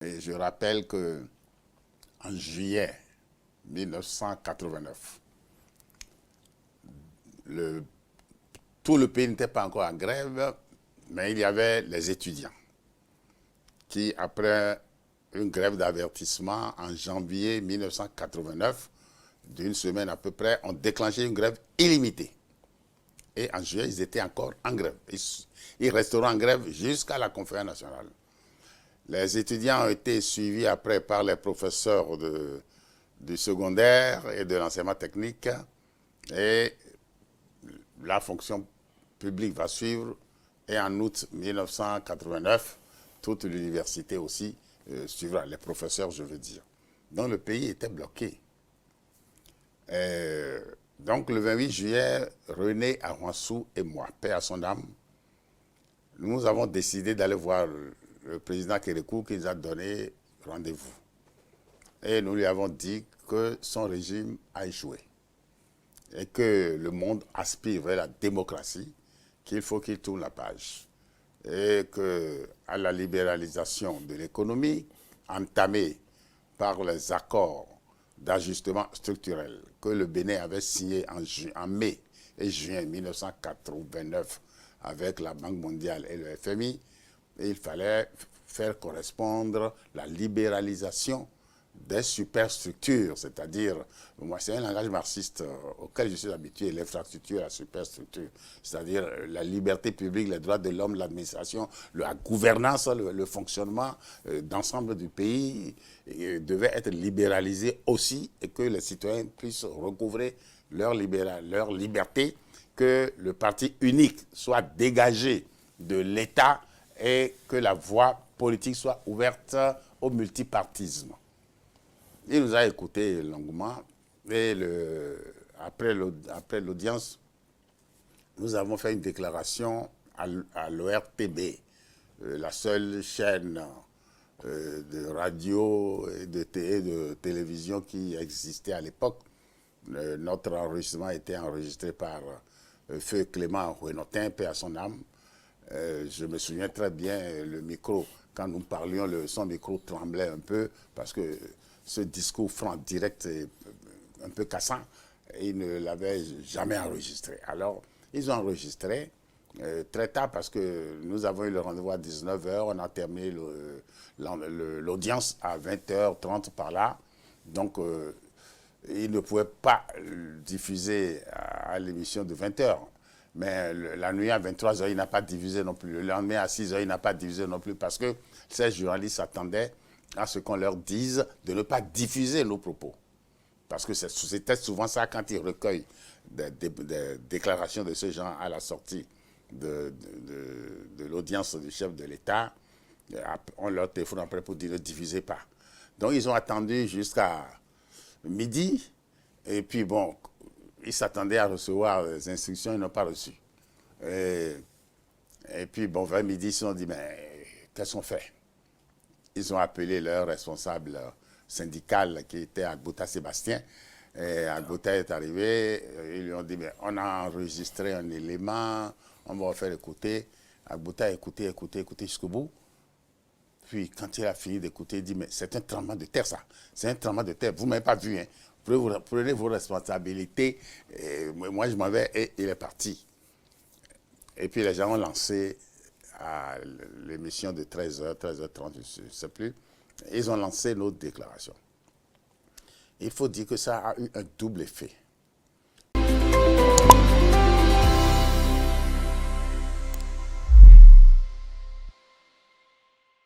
Et je rappelle que en juillet 1989, tout le pays n'était pas encore en grève, mais il y avait les étudiants qui, après une grève d'avertissement en janvier 1989, d'une semaine à peu près, ont déclenché une grève illimitée. Et en juillet, ils étaient encore en grève. Ils resteront en grève jusqu'à la conférence nationale. Les étudiants ont été suivis après par les professeurs du secondaire et de l'enseignement technique. Et la fonction publique va suivre. Et en août 1989, toute l'université aussi suivra, les professeurs, je veux dire. Donc le pays était bloqué. Donc le 28 juillet, René Ahouansou et moi, paix à son âme, nous avons décidé d'aller voir le président Kérékou qui nous a donné rendez-vous. Et nous lui avons dit que son régime a échoué et que le monde aspire vers la démocratie, qu'il faut qu'il tourne la page et qu'à la libéralisation de l'économie entamée par les accords d'ajustement structurel que le Bénin avait signé en mai et juin 1989 avec la Banque mondiale et le FMI, il fallait faire correspondre la libéralisation des superstructures, c'est-à-dire, moi c'est un langage marxiste auquel je suis habitué, l'infrastructure, la superstructure, c'est-à-dire la liberté publique, les droits de l'homme, l'administration, la gouvernance, le fonctionnement d'ensemble du pays devait être libéralisé aussi et que les citoyens puissent recouvrer leur liberté, que le parti unique soit dégagé de l'État et que la voie politique soit ouverte au multipartisme. Il nous a écoutés longuement et après l'audience, nous avons fait une déclaration à l'ORTB, la seule chaîne de radio et de télévision qui existait à l'époque. Notre enregistrement a été enregistré par Feu Clément Huenotin, paix à son âme. Je me souviens très bien, le micro, quand nous parlions, son micro tremblait un peu parce que ce discours franc, direct, un peu cassant, ils ne l'avaient jamais enregistré. Alors, ils ont enregistré très tard parce que nous avons eu le rendez-vous à 19h, on a terminé l'audience à 20h30 par là. Donc, ils ne pouvaient pas diffuser à l'émission de 20h. Mais la nuit à 23h, il n'a pas diffusé non plus. Le lendemain à 6h, il n'a pas diffusé non plus parce que ces journalistes attendaient à ce qu'on leur dise de ne pas diffuser nos propos. Parce que c'était souvent ça quand ils recueillent des déclarations de ce genre à la sortie de l'audience du chef de l'État. On leur téléphone après pour dire ne diffusez pas. Donc ils ont attendu jusqu'à midi. Et puis bon, ils s'attendaient à recevoir les instructions, ils n'ont pas reçu. Et puis bon, vers midi, ils se sont dit, mais qu'est-ce qu'on fait? Ils ont appelé leur responsable syndical qui était Agbota Sébastien. Et Agbota est arrivé, ils lui ont dit, mais on a enregistré un élément, on va faire écouter. Agbota a écouté jusqu'au bout. Puis quand il a fini d'écouter, il dit, mais c'est un tremblement de terre ça, c'est un tremblement de terre, vous ne m'avez pas vu, hein. Prenez vos responsabilités, et moi je m'en vais, et il est parti. Et puis les gens ont lancé à l'émission de 13h, 13h30, je ne sais plus, ils ont lancé notre déclaration. Il faut dire que ça a eu un double effet.